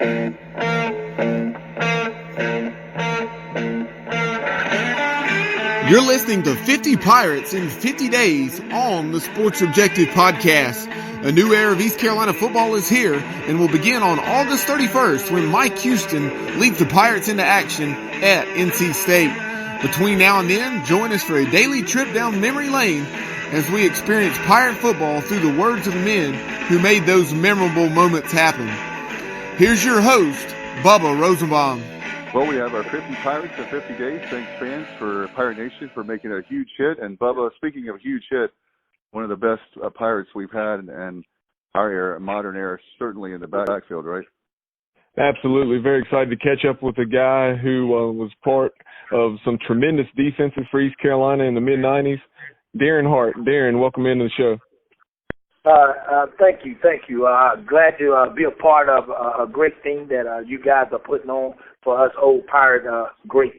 You're listening to 50 Pirates in 50 Days on the Sports Objective Podcast. A new era of East Carolina football is here and will begin on August 31st when Mike Houston leads the Pirates into action at NC State. Between now and then, join us for a daily trip down memory lane as we experience Pirate football through the words of the men who made those memorable moments happen. Here's your host, Bubba Rosenbaum. Well, we have our 50 Pirates in 50 days. Thanks, fans, for Pirate Nation for making a huge hit. And, Bubba, speaking of a huge hit, one of the best Pirates we've had in our era, modern era, certainly in the backfield, right? Absolutely. Very excited to catch up with a guy who was part of some tremendous defenses for East Carolina in the mid-'90s, Daren Hart. Daren, welcome into the show. Thank you. Glad to be a part of a great thing that you guys are putting on for us old Pirate greats.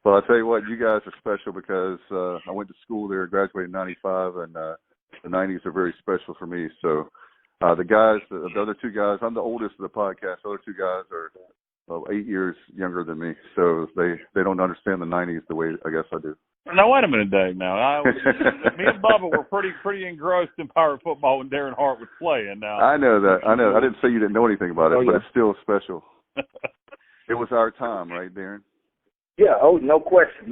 Well, I'll tell you what, you guys are special because I went to school there, graduated in 95, and the 90s are very special for me. So the other two guys, I'm the oldest of the podcast. The other two guys are 8 years younger than me. So they don't understand the 90s the way I guess I do. Now, wait a minute, Dave. Now, me and Bubba were pretty engrossed in Pirate football when Daren Hart was playing. Now, I know that. I didn't say you didn't know anything about it, but it's still special. It was our time, right, Daren? Yeah. Oh, no question.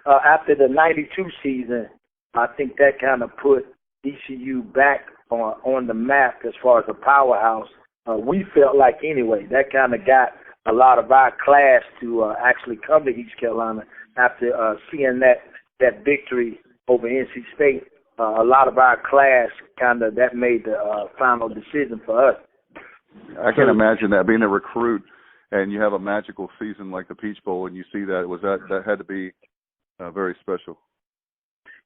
After the '92 season, I think that kind of put ECU back on the map as far as a powerhouse. We felt like anyway that kind of got a lot of our class to actually come to East Carolina. After seeing that victory over NC State, a lot of our class that made the final decision for us. I can imagine that, being a recruit and you have a magical season like the Peach Bowl and you see that had to be very special.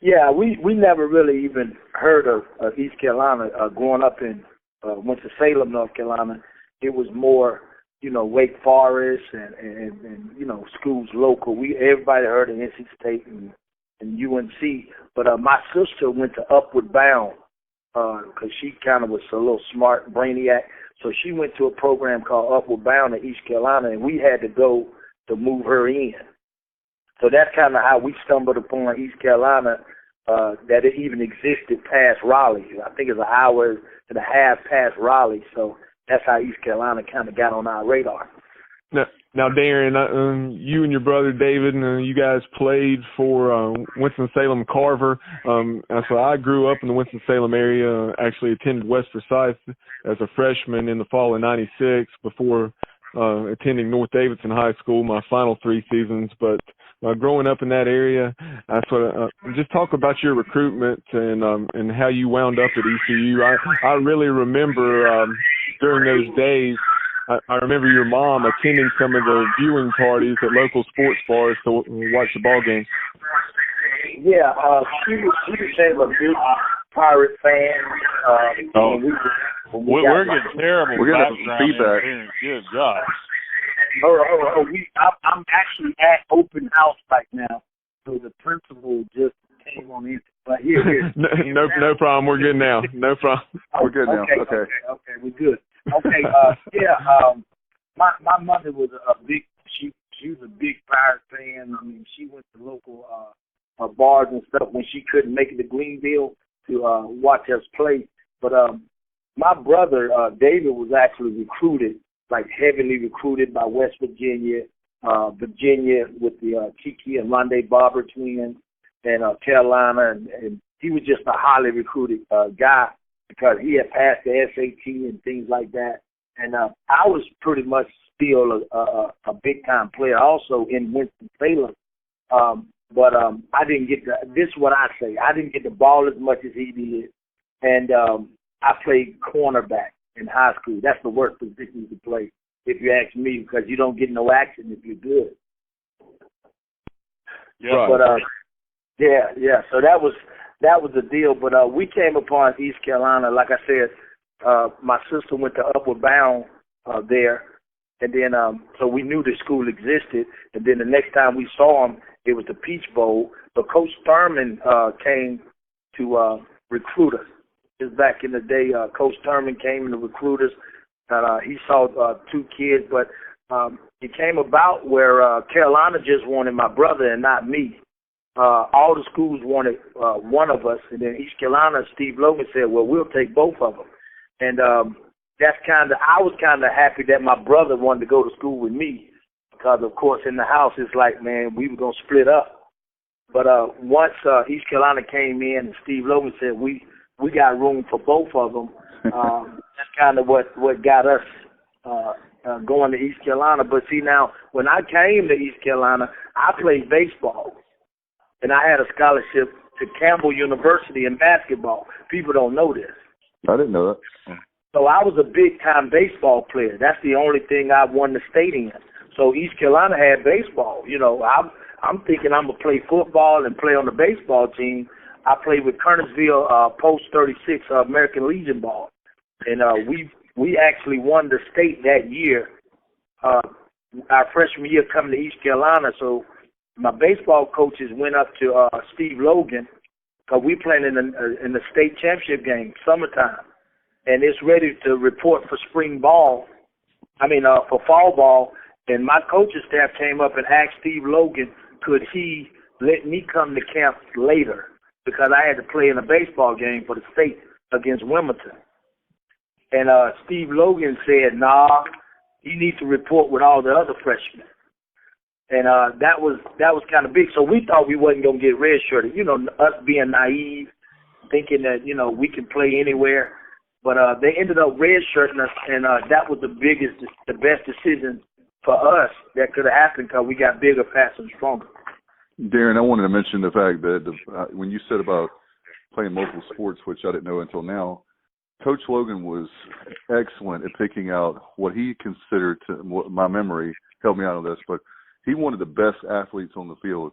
Yeah, we never really even heard of East Carolina growing up in went to Salem, North Carolina. It was more Wake Forest and schools local. Everybody heard of NC State and UNC, but my sister went to Upward Bound because she kind of was a little smart brainiac. So she went to a program called Upward Bound in East Carolina, and we had to go to move her in. So that's kind of how we stumbled upon East Carolina, that it even existed past Raleigh. I think it's an hour and a half past Raleigh. So that's how East Carolina kind of got on our radar. Now, Daren, you and your brother David, you guys played for Winston-Salem Carver. So I grew up in the Winston-Salem area, actually attended West Forsyth as a freshman in the fall of '96 before attending North Davidson High School my final 3 seasons. But growing up in that area, I just talk about your recruitment and how you wound up at ECU. I really remember during those days, I remember your mom attending some of the viewing parties at local sports bars to watch the ball games. Yeah, she became a big Pirate fan. We're getting terrible. We're getting feedback. Good God. I'm actually at open house right now, so the principal just came on in. But here. No problem. We're good now. No problem. We're good now. Okay, we're good. Okay, my mother was she was a big Pirate fan. I mean, she went to local bars and stuff when she couldn't make it to Greenville to watch us play. But my brother David was actually recruited, like heavily recruited by West Virginia with the Kiki and Rondé Barber twins, and Carolina, and he was just a highly recruited guy, because he had passed the SAT and things like that. And I was pretty much still a big-time player also in Winston-Salem. But I didn't get this is what I say, I didn't get the ball as much as he did. And I played cornerback in high school. That's the worst position to play, if you ask me, because you don't get no action if you're good. Yeah. But yeah. So that was the deal. But we came upon East Carolina, like I said. My sister went to Upward Bound there, and then so we knew the school existed. And then the next time we saw him, it was the Peach Bowl. But Coach Thurman came to recruit us. Just back in the day, Coach Thurman came to recruit us. He saw 2 kids, but it came about where Carolina just wanted my brother and not me. All the schools wanted one of us, and then East Carolina, Steve Logan said, well, we'll take both of them. And I was kind of happy that my brother wanted to go to school with me because, of course, in the house, it's like, man, we were going to split up. But once East Carolina came in and Steve Logan said, we got room for both of them, that's kind of what got us going to East Carolina. But see, now, when I came to East Carolina, I played baseball. And I had a scholarship to Campbell University in basketball. People don't know this. I didn't know that. So I was a big-time baseball player. That's the only thing I won the state in. So East Carolina had baseball. You know, I'm thinking I'm going to play football and play on the baseball team. I played with Kernersville Post 36 American Legion ball. And we actually won the state that year, our freshman year coming to East Carolina. So my baseball coaches went up to Steve Logan because we playing in the state championship game, summertime, and it's ready to report for spring ball. For fall ball. And my coaching staff came up and asked Steve Logan, could he let me come to camp later because I had to play in a baseball game for the state against Wilmington. And Steve Logan said, nah, you need to report with all the other freshmen. And that was kind of big. So we thought we wasn't going to get redshirted. You know, us being naive, thinking that, you know, we can play anywhere. But they ended up redshirting us, and that was the best decision for us that could have happened because we got bigger, faster, and stronger. Daren, I wanted to mention the fact that when you said about playing multiple sports, which I didn't know until now, Coach Logan was excellent at picking out what he considered, my memory, help me out on this, but he wanted the best athletes on the field.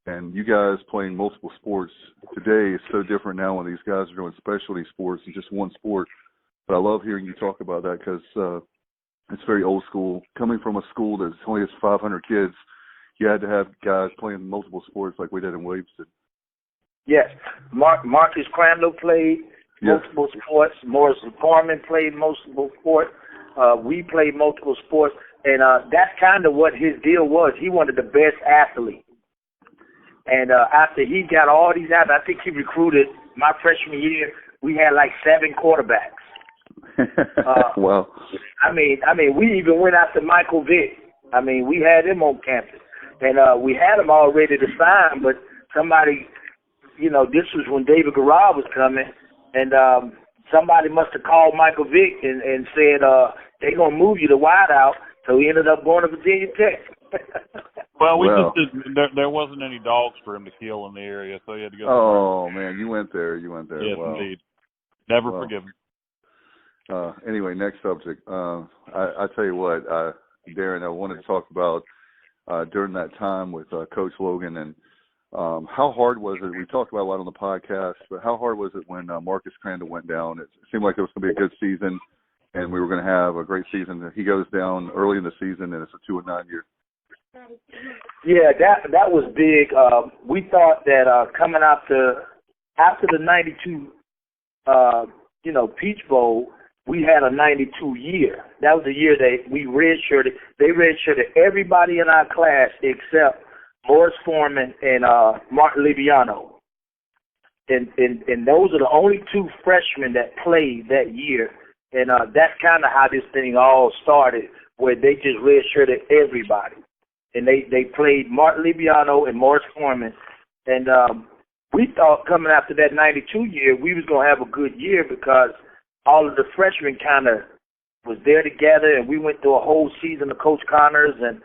And you guys playing multiple sports today is so different now when these guys are doing specialty sports and just one sport. But I love hearing you talk about that because it's very old school. Coming from a school that only has 500 kids, you had to have guys playing multiple sports like we did in Williamston. Yes. Marcus Crandall played multiple sports. Morris Foreman played multiple sports. We played multiple sports. And that's kind of what his deal was. He wanted the best athlete. And after he got all these athletes, I think he recruited, my freshman year, we had like 7 quarterbacks. Wow. I mean, we even went after Michael Vick. We had him on campus. And we had him all ready to sign, but somebody, this was when David Garrard was coming, and somebody must have called Michael Vick and said, they're going to move you to wideout. So he ended up going to Virginia Tech. Well, just didn't. There wasn't any dogs for him to kill in the area, so he had to go. Oh man, you went there. Yes, wow. Indeed. Never forgive him. Anyway, next subject. I tell you what, Daren, I wanted to talk about during that time with Coach Logan and how hard was it? We talked about a lot on the podcast, but how hard was it when Marcus Crandall went down? It seemed like it was going to be a good season, and we were going to have a great season. He goes down early in the season, and it's a 2-9 year. Yeah, that was big. We thought that coming after the 92, Peach Bowl, we had a 92 year. That was the year that we redshirted. They redshirted everybody in our class except Morris Foreman and Martin Liviano. And those are the only 2 freshmen that played that year. And that's kind of how this thing all started, where they just redshirted everybody. And they played Martin Liviano and Morris Foreman. And we thought coming after that 92 year, we was going to have a good year because all of the freshmen kind of was there together, and we went through a whole season of Coach Connors, and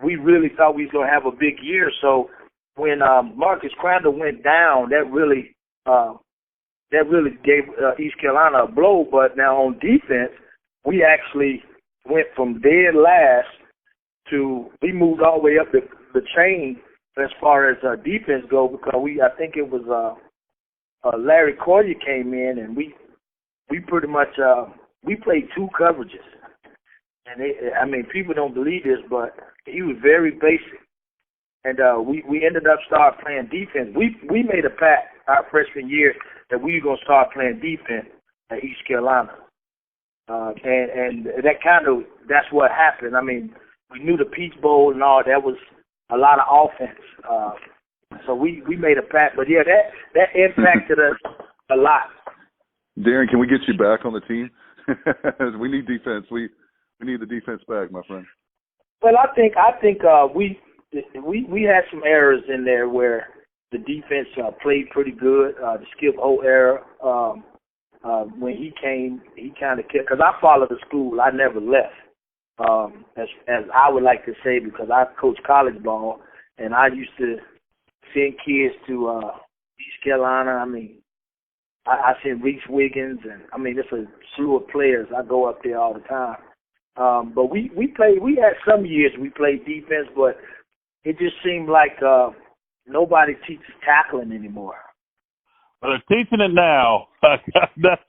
we really thought we was going to have a big year. So when Marcus Crandall went down, that really gave East Carolina a blow. But now on defense, we actually went from dead last to we moved all the way up the chain as far as defense go because I think it was Larry Collier came in and we pretty much we played 2 coverages. And people don't believe this, but he was very basic. And we ended up start playing defense. We made a pact our freshman year that we were going to start playing defense at East Carolina. and that's what happened. I mean, we knew the Peach Bowl and all that was a lot of offense. So we made a pact, but yeah, that impacted us a lot. Daren, can we get you back on the team? We need defense. We need the defense back, my friend. Well, I think we had some errors in there where the defense played pretty good. The Skip O era, when he came, he kind of kept, because I followed the school. I never left, as I would like to say, because I coached college ball, and I used to send kids to East Carolina. I mean, I sent Reese Wiggins, and I mean, it's a slew of players. I go up there all the time. But we played. We had some years we played defense, but it just seemed like nobody teaches tackling anymore. Well, they're teaching it now. That's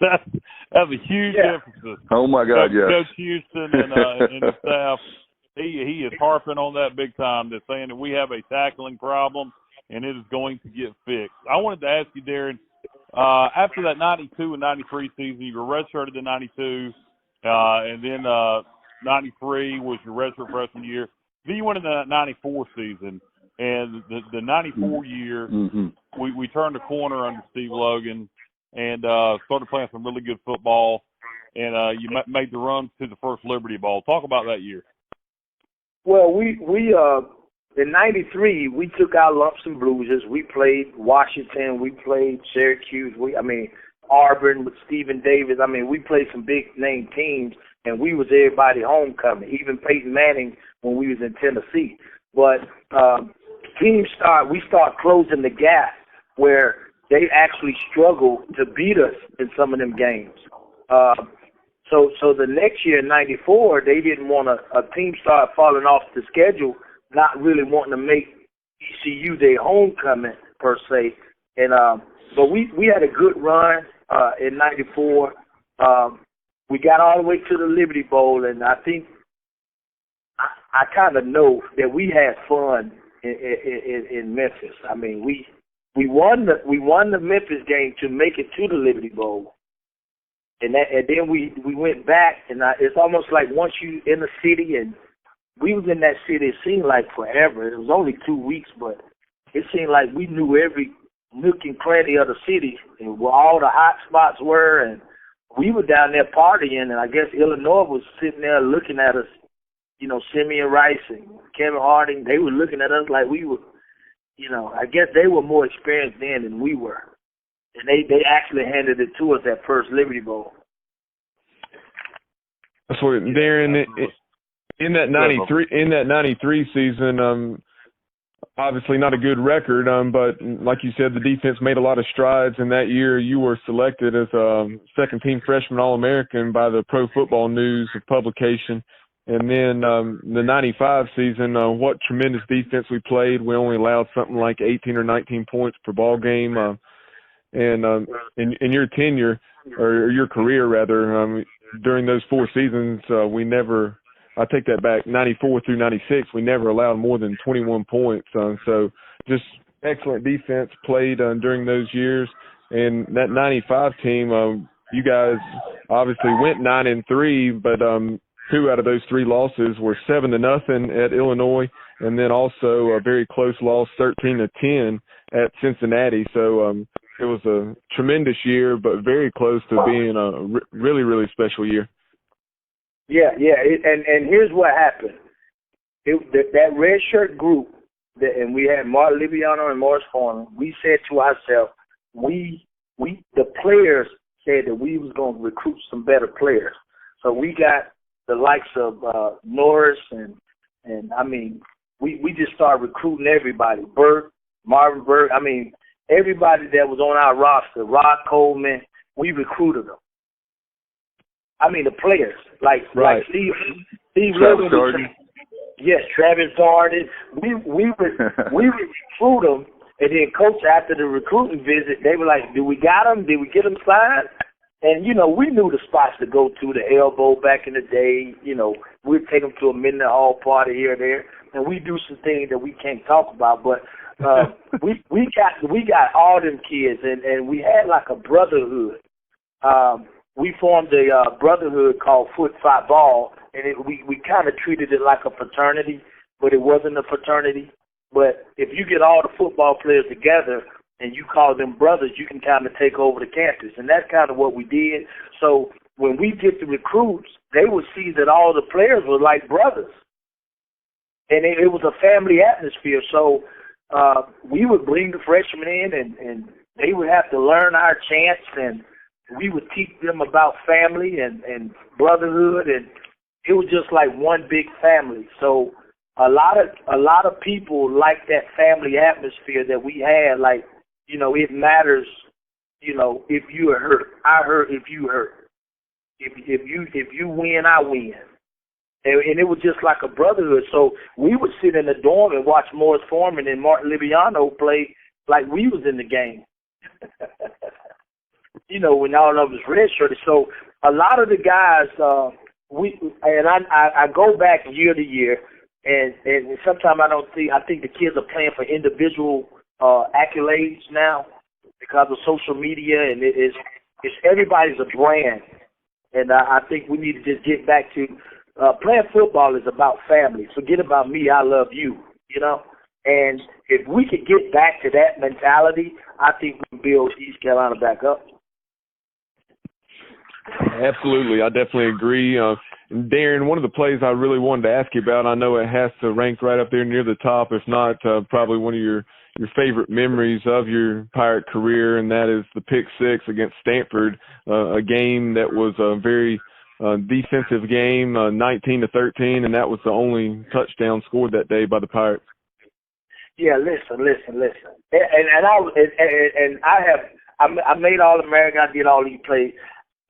a huge emphasis. Oh my God, yes. Coach Houston and the staff, he is harping on that big time. They're saying that we have a tackling problem, and it is going to get fixed. I wanted to ask you, Daren, after that 92 and 93 season, you were redshirted in 92, and then 93 was your redshirt freshman year. Then you went into that 94 season, and the 94 year, we turned the corner under Steve Logan and started playing some really good football, and you made the run to the first Liberty Bowl. Talk about that year. Well, we in 93, we took our lumps and bruises. We played Washington. We played Syracuse. Auburn with Stephen Davis. I mean, we played some big-name teams, and we was everybody homecoming, even Peyton Manning when we was in Tennessee. But we start closing the gap where they actually struggle to beat us in some of them games. So the next year in 94, they didn't want a team start falling off the schedule, not really wanting to make ECU their homecoming per se. And but we had a good run in 94. We got all the way to the Liberty Bowl, and I think I kind of know that we had fun in Memphis. I mean, we won the Memphis game to make it to the Liberty Bowl, and then we went back, and it's almost like once you in the city, and we was in that city, it seemed like forever. It was only 2 weeks, but it seemed like we knew every nook and cranny of the city and where all the hot spots were, and we were down there partying, and I guess Illinois was sitting there looking at us. You know, Simeon Rice and Kevin Harding, they were looking at us like we were, I guess they were more experienced then than we were. And they actually handed it to us that first Liberty Bowl. So, Daren, in that 93 season, obviously not a good record, but like you said, the defense made a lot of strides, and that year you were selected as a second-team freshman All-American by the Pro Football News publication. And then the 95 season, what tremendous defense we played. We only allowed something like 18 or 19 points per ball game. And in your tenure, or your career rather, during those 4 seasons, we never – I take that back, 94 through 96, we never allowed more than 21 points. So just excellent defense played during those years. And that 95 team, you guys obviously went 9-3, but 2 out of those 3 losses were 7-0 at Illinois, and then also a very close loss, 13-10 at Cincinnati. So it was a tremendous year, but very close to being a really, really special year. Yeah, and here's what happened. That red shirt group, and we had Mark Libiano and Morris Farmer, we said to ourselves, the players said that we was going to recruit some better players. So we got the likes of Norris and I mean, we just started recruiting everybody. Marvin Burke, I mean, everybody that was on our roster, Rod Coleman, we recruited them. I mean, the players, like Steve Travis yes, Travis Darden. We recruit them, and then coach after the recruiting visit, they were like, "Do we got them? Did we get them signed?" And we knew the spots to go to. The Elbow back in the day, we'd take them to a midnight hall party here or there, and we do some things that we can't talk about. But we got all them kids, and we had like a brotherhood. we formed a brotherhood called Foot Fight Ball, and we kind of treated it like a fraternity, but it wasn't a fraternity. But if you get all the football players together and you call them brothers, you can kind of take over the campus, and that's kind of what we did. So when we get the recruits, they would see that all the players were like brothers, and it was a family atmosphere. So we would bring the freshmen in, and they would have to learn our chants, and we would teach them about family and brotherhood, and it was just like one big family. So a lot of people like that family atmosphere that we had. Like, you know, it matters, you know, if you are hurt, I hurt if you hurt. If you win, I win. And it was just like a brotherhood. So we would sit in the dorm and watch Morris Foreman and Martin Libiano play like we was in the game. You know, when all of us redshirted. So a lot of the guys, I go back year to year, and sometimes I think the kids are playing for individual accolades now because of social media, and it's everybody's a brand. And I think we need to just get back to playing football is about family. Forget about me, I love you, you know. And if we could get back to that mentality, I think we can build East Carolina back up. Absolutely. I definitely agree. Daren, one of the plays I really wanted to ask you about, I know it has to rank right up there near the top, if not probably one of your favorite memories of your Pirate career, and that is the pick six against Stanford, a game that was a very defensive game, 19-13, and that was the only touchdown scored that day by the Pirates. Yeah, listen. I made All-American. I did all these plays.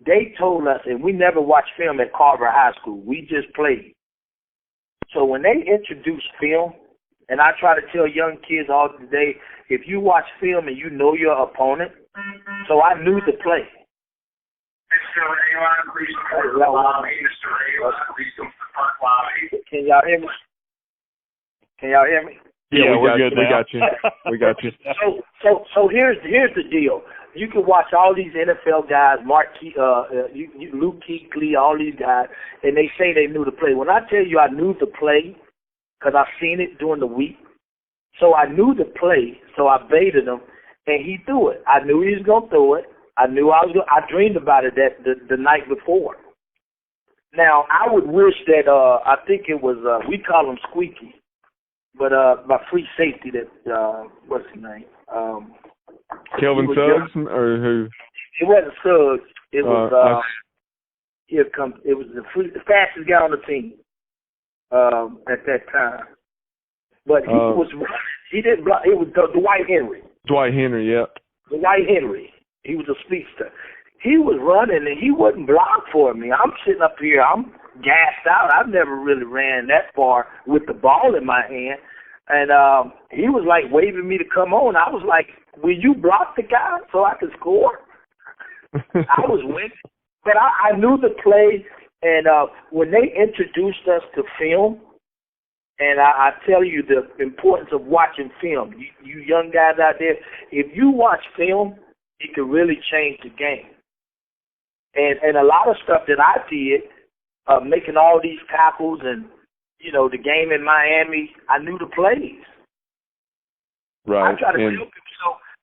They told us, and we never watched film at Carver High School. We just played. So when they introduced film, and I try to tell young kids all today, if you watch film and you know your opponent, so I knew the play. Can y'all hear me? Yeah, we're good now. We got you. So here's the deal. You can watch all these NFL guys, Luke Kuechly, all these guys, and they say they knew the play. When I tell you I knew the play, because I've seen it during the week, so I knew the play, so I baited him, and he threw it. I knew he was going to throw it. I dreamed about it the night before. Now, I would wish that, I think it was, we call him Squeaky, but my free safety that, what's his name? Kelvin Suggs, or who? It wasn't Suggs. It was, it was the fastest guy on the team at that time. But he didn't block. It was Dwight Henry. Dwight Henry, yeah. Dwight Henry. He was a speedster. He was running, and he wouldn't block for me. I'm sitting up here. I'm gassed out. I've never really ran that far with the ball in my hand. And he was, like, waving me to come on. I was like, will you block the guy so I can score? I was winning. But I knew the play, and when they introduced us to film, and I tell you the importance of watching film. You young guys out there, if you watch film, it can really change the game. And a lot of stuff that I did, making all these tackles and, you know, the game in Miami, I knew the plays. Right. I try to tell people.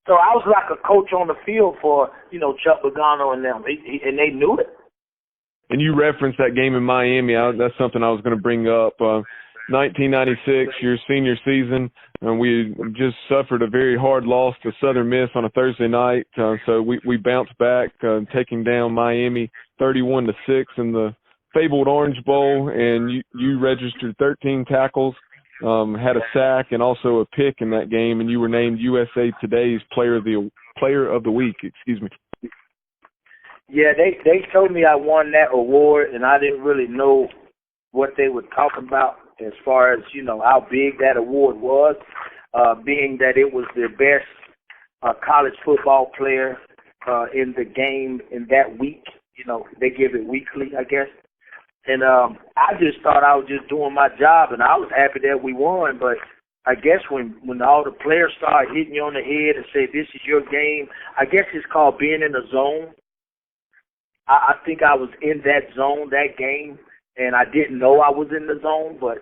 So I was like a coach on the field for, you know, Chuck Pagano and them, and they knew it. And you referenced that game in Miami. That's something I was going to bring up. 1996, your senior season, and we just suffered a very hard loss to Southern Miss on a Thursday night. So we bounced back, taking down Miami 31-6 in the fabled Orange Bowl, and you registered 13 tackles, had a sack, and also a pick in that game, and you were named USA Today's Player of the Week. Excuse me. Yeah, they told me I won that award, and I didn't really know what they were talking about as far as, you know, how big that award was, being that it was the best college football player in the game in that week. You know, they give it weekly, I guess. And I just thought I was just doing my job, and I was happy that we won. But I guess when all the players start hitting you on the head and say, this is your game, I guess it's called being in the zone. I think I was in that zone that game, and I didn't know I was in the zone, but,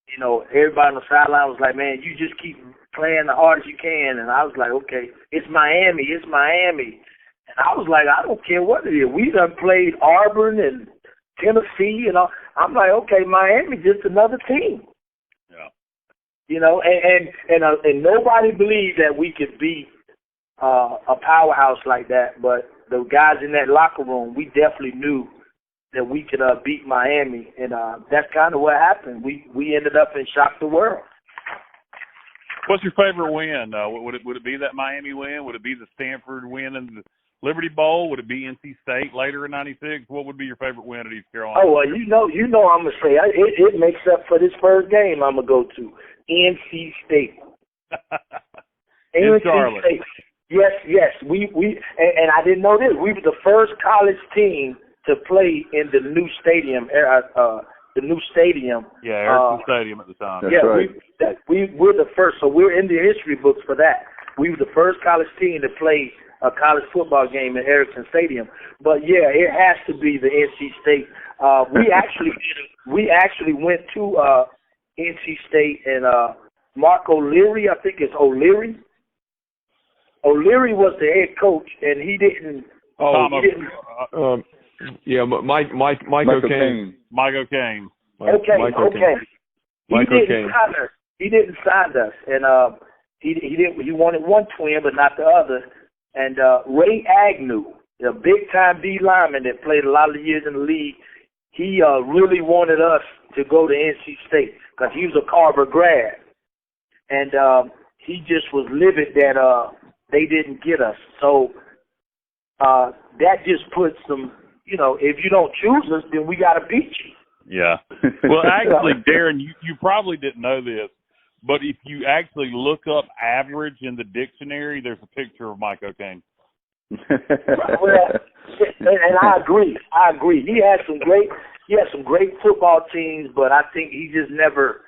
you know, everybody on the sideline was like, man, you just keep playing the hardest you can. And I was like, okay, it's Miami. And I was like, I don't care what it is. We done played Auburn and Tennessee, and all. I'm like, okay, Miami just another team. Yeah. You know, and nobody believed that we could beat a powerhouse like that, but the guys in that locker room, we definitely knew that we could beat Miami, and that's kind of what happened. We ended up and shocked the world. What's your favorite win? Would it be that Miami win? Would it be the Stanford win in the Liberty Bowl? Would it be NC State later in '96? What would be your favorite win at East Carolina? Oh, well, you know, I'm gonna say it makes up for this first game. I'm gonna go to NC State. In NC Charlotte. State. Yes. We and I didn't know this. We were the first college team to play in the new stadium. Yeah, Erickson Stadium at the time. That's right. We're the first, so we're in the history books for that. We were the first college team to play a college football game in Erickson Stadium. But yeah, it has to be the NC State. We actually went to NC State, and Mark O'Leary, I think it's O'Leary. O'Leary was the head coach, and he didn't. Yeah, Mike O'Kane. Mike O'Kane. Okay. Mike O'Kane. He didn't sign us, and he wanted one twin, but not the other. And Ray Agnew, the big-time D lineman that played a lot of years in the league, he really wanted us to go to NC State because he was a Carver grad. And he just was livid that they didn't get us. So that just puts some, you know, if you don't choose us, then we got to beat you. Yeah. Well, actually, Daren, you probably didn't know this, but if you actually look up average in the dictionary, there's a picture of Mike O'Kane. Well, and I agree. He had some great football teams, but I think he just never,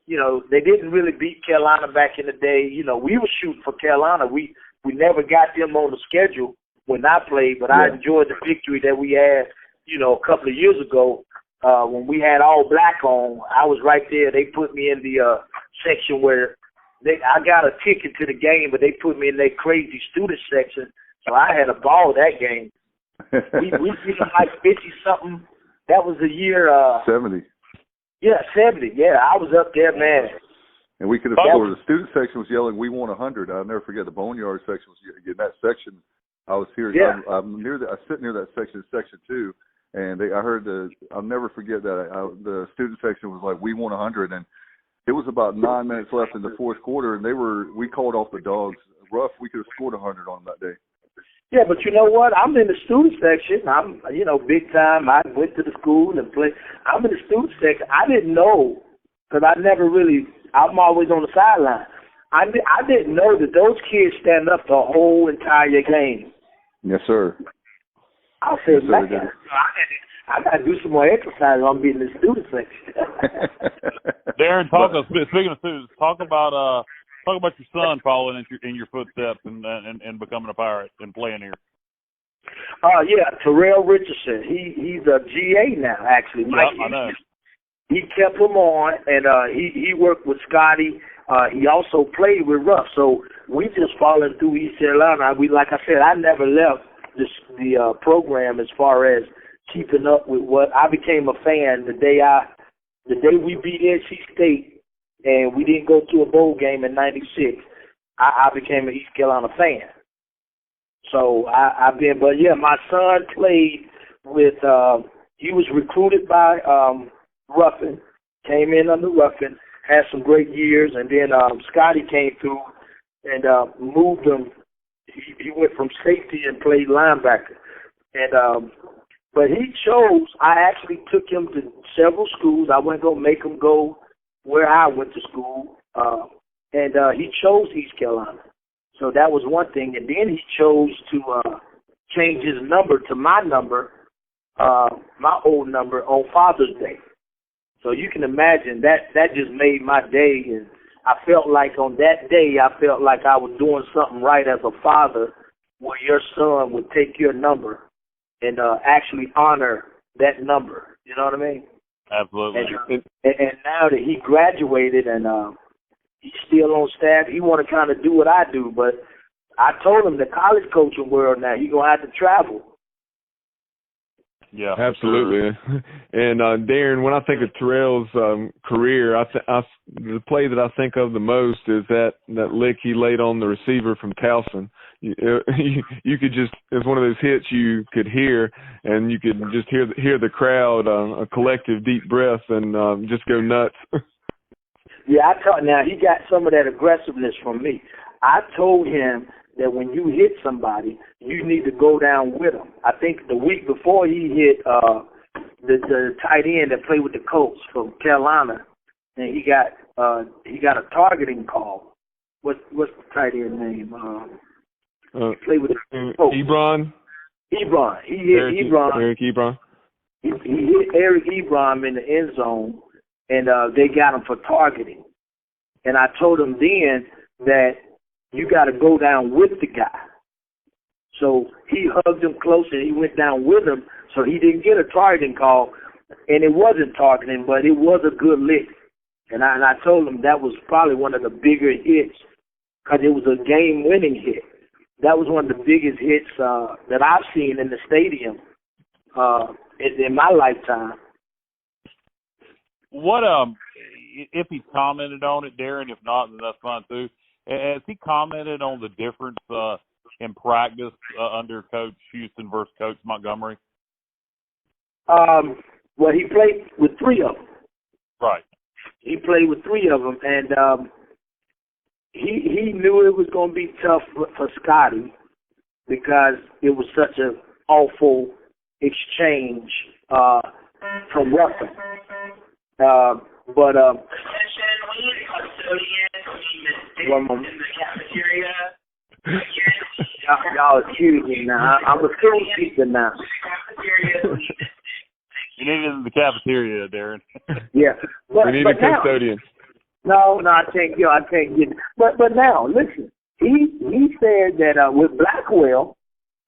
you know, they didn't really beat Carolina back in the day. You know, we were shooting for Carolina. We never got them on the schedule when I played, but I enjoyed the victory that we had, you know, a couple of years ago when we had all black on. I was right there. They put me in the section where I got a ticket to the game, but they put me in their crazy student section. So I had a ball that game. We beat them like 50-something. That was the year 70. Yeah, 70. Yeah, I was up there, man. And we could have scored. The student section was yelling, "We won 100." I'll never forget. The Boneyard section was in that section. I was here. Yeah. I'm near. I sit near that section, section 2, and I heard I'll never forget that. The student section was like, "We won 100," and it was about 9 minutes left in the fourth quarter, and we called off the dogs. Rough. We could have scored 100 on them that day. Yeah, but you know what? I'm in the student section. I'm, you know, big time. I went to the school and played. I'm in the student section. I didn't know because I'm always on the sideline. I didn't know that those kids stand up the whole entire game. Yes, sir. I said, yes, man, I got to do some more exercise. I'm being in the student section. Daren, speaking of students, talk about your son following in your footsteps and becoming a Pirate and playing here. Yeah, Terrell Richardson. He's a GA now, actually. Yep, I know. He kept him on, and he worked with Scotty. He also played with Ruff. So we just falling through East Carolina. Like I said, I never left the program as far as keeping up with what I became a fan the day we beat NC State. And we didn't go to a bowl game in '96. I became an East Carolina fan. So but yeah, my son played with. He was recruited by Ruffin, came in under Ruffin, had some great years, and then Scotty came through and moved him. He went from safety and played linebacker, and but he chose. I actually took him to several schools. I wasn't gonna make him go where I went to school, and he chose East Carolina. So that was one thing. And then he chose to change his number to my number, my old number, on Father's Day. So you can imagine that just made my day. And I felt like on that day, I was doing something right as a father, where your son would take your number and actually honor that number. You know what I mean? Absolutely. And now that he graduated and he's still on staff, he want to kind of do what I do. But I told him the college coaching world now, he going to have to travel. Yeah, absolutely. Sure. And Daren, when I think of Terrell's career, the play that I think of the most is that lick he laid on the receiver from Towson. You could just, it's one of those hits you could hear, and you could just hear the crowd, a collective deep breath, and just go nuts. Yeah, now he got some of that aggressiveness from me. I told him that when you hit somebody, you need to go down with them. I think the week before he hit the tight end that played with the Colts from Carolina, and he got a targeting call. What's the tight end name? He played with the Colts. Ebron. He hit Ebron. Eric Ebron. He hit Eric Ebron in the end zone, and they got him for targeting. And I told him then that you got to go down with the guy. So he hugged him close and he went down with him, so he didn't get a targeting call. And it wasn't targeting, but it was a good lick. And I told him that was probably one of the bigger hits because it was a game-winning hit. That was one of the biggest hits that I've seen in the stadium in my lifetime. What if he commented on it, Daren? If not, then that's fine too. Has he commented on the difference in practice under Coach Houston versus Coach Montgomery? Well, he played with three of them. Right. He played with three of them, and he knew it was going to be tough for Scotty because it was such an awful exchange from Russell. But one moment. In the cafeteria. Y'all excuse me now. I'm a school teacher now. You need it in the cafeteria, Daren. Yeah. We need a custodian. No, I can't get it. But now, listen. He said that with Blackwell,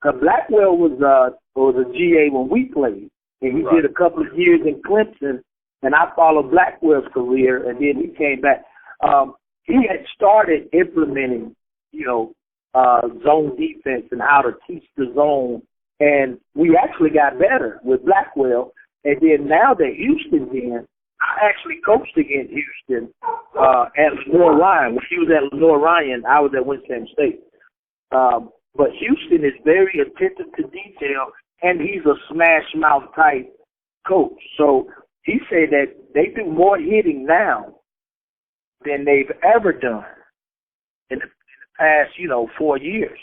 because Blackwell was a GA when we played, and he did a couple of years in Clemson, and I followed Blackwell's career, and then he came back. He had started implementing, zone defense and how to teach the zone, and we actually got better with Blackwell. And then now that Houston's in, I actually coached against Houston at Lenore Ryan. When he was at Lenore Ryan, I was at Winston State. But Houston is very attentive to detail, and he's a smash-mouth type coach. So he said that they do more hitting now than they've ever done in the past, 4 years,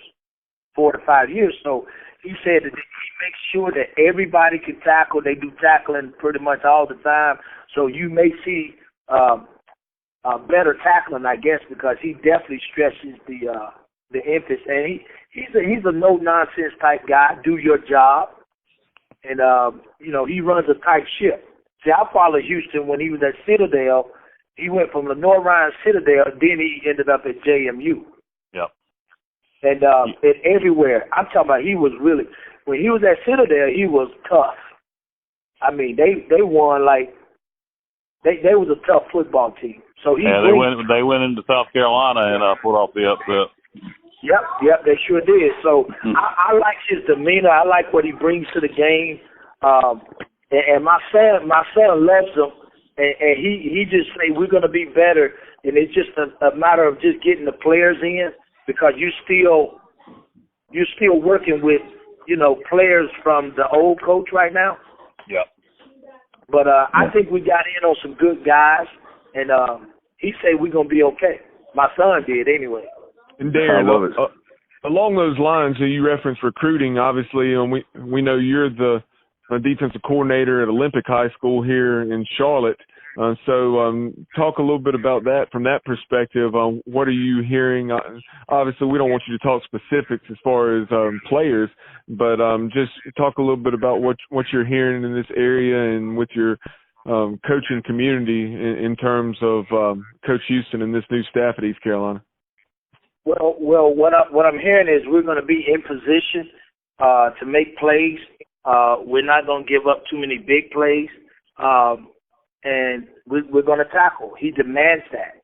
4 to 5 years. So he said that he makes sure that everybody can tackle. They do tackling pretty much all the time. So you may see better tackling, I guess, because he definitely stresses the emphasis. And he's a no-nonsense type guy. Do your job. And, he runs a tight ship. See, I followed Houston when he was at Citadel. He went from Lenore Ryan Citadel, then he ended up at JMU. Yep. And everywhere. I'm talking about he was really, when he was at Citadel, he was tough. I mean, they won they was a tough football team. So they went into South Carolina and pulled off the upset. Yep, they sure did. So I like his demeanor. I like what he brings to the game. And my son loves him. And he just say we're going to be better, and it's just a matter of just getting the players in because you're still working with players from the old coach right now. Yeah. But I think we got in on some good guys, and he said we're going to be okay. My son did anyway. And Daren, along those lines, you referenced recruiting. Obviously, we know you're the defensive coordinator at Olympic High School here in Charlotte. So talk a little bit about that from that perspective. What are you hearing? Obviously, we don't want you to talk specifics as far as players, but just talk a little bit about what you're hearing in this area and with your coaching community in terms of Coach Houston and this new staff at East Carolina. Well, what I'm hearing is we're going to be in position to make plays. We're not going to give up too many big plays, and we're going to tackle. He demands that.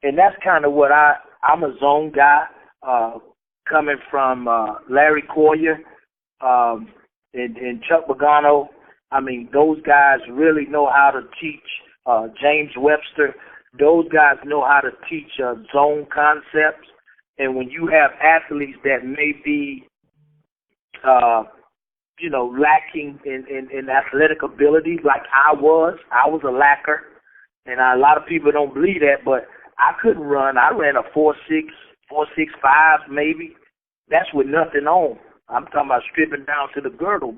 And that's kind of what I'm a zone guy, coming from Larry Coyer and Chuck Pagano. I mean, those guys really know how to teach James Webster. Those guys know how to teach zone concepts. And when you have athletes that may be, lacking in athletic ability like I was a lacker. And a lot of people don't believe that, but I couldn't run. I ran a 4.6, 4.65 maybe. That's with nothing on. I'm talking about stripping down to the girdle,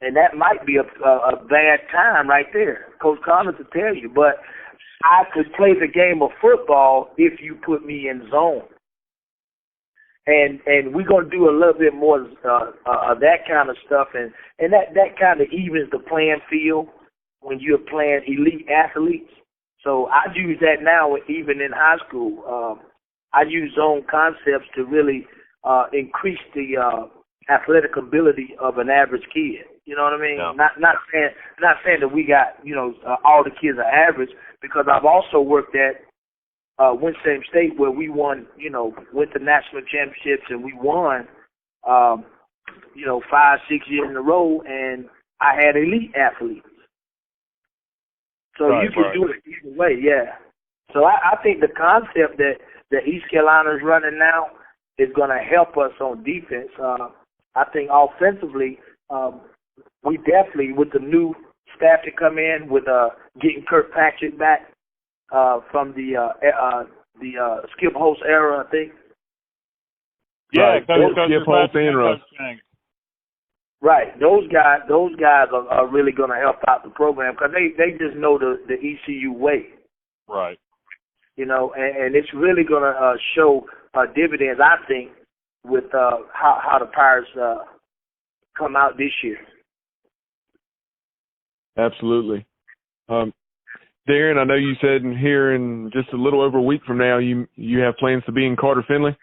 and that might be a bad time right there. Coach Connors will tell you, but I could play the game of football if you put me in zone. And we're going to do a little bit more of that kind of stuff, and that kind of evens the playing field when you're playing elite athletes. So I use that now even in high school. I use zone concepts to really increase the athletic ability of an average kid. You know what I mean? Yeah. Not saying that we got all the kids are average, because I've also worked at Winston State where we won went to national championships, and we won 5-6 years in a row, and I had elite athletes. So you can do it either way, yeah. So I think the concept that East Carolina is running now is going to help us on defense. I think offensively, we definitely, with the new staff to come in, with getting Kirkpatrick back from the Skip Holtz era, I think. Yeah, Skip Holtz and Russ. Right, those guys are really going to help out the program, because they just know the ECU way. Right. And it's really going to show dividends, I think, with how the Pirates come out this year. Absolutely. Daren, I know you said here in just a little over a week from now you have plans to be in Carter Finley.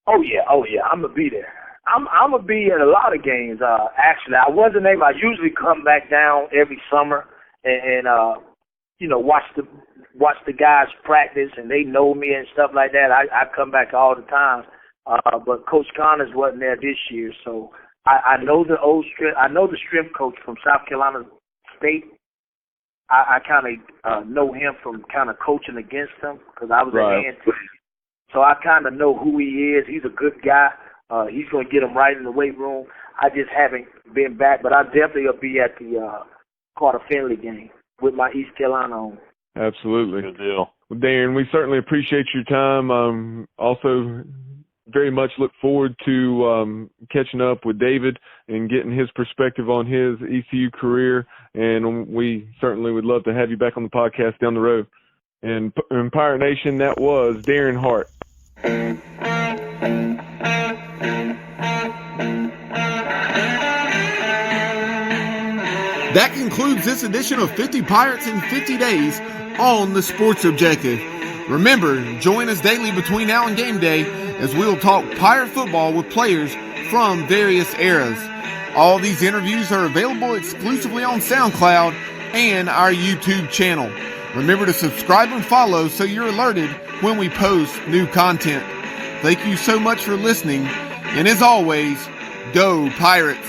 Oh yeah, I'm gonna be there. I'm gonna be at a lot of games. Actually, I wasn't able. I usually come back down every summer and watch the guys practice, and they know me and stuff like that. I come back all the time. But Coach Connors wasn't there this year, so I know the strength coach from South Carolina State. I kind of know him from kind of coaching against him, because I was a hand team. So I kind of know who he is. He's a good guy. He's going to get him right in the weight room. I just haven't been back, but I definitely will be at the Carter Finley game with my East Carolina on. Absolutely. Good deal. Well, Daren, we certainly appreciate your time. Also, very much look forward to catching up with David and getting his perspective on his ECU career. And we certainly would love to have you back on the podcast down the road. And in Pirate Nation, that was Daren Hart. That concludes this edition of 50 Pirates in 50 Days on the Sports Objective. Remember, join us daily between now and game day as we'll talk Pirate football with players from various eras. All these interviews are available exclusively on SoundCloud and our YouTube channel. Remember to subscribe and follow so you're alerted when we post new content. Thank you so much for listening, and as always, go Pirates!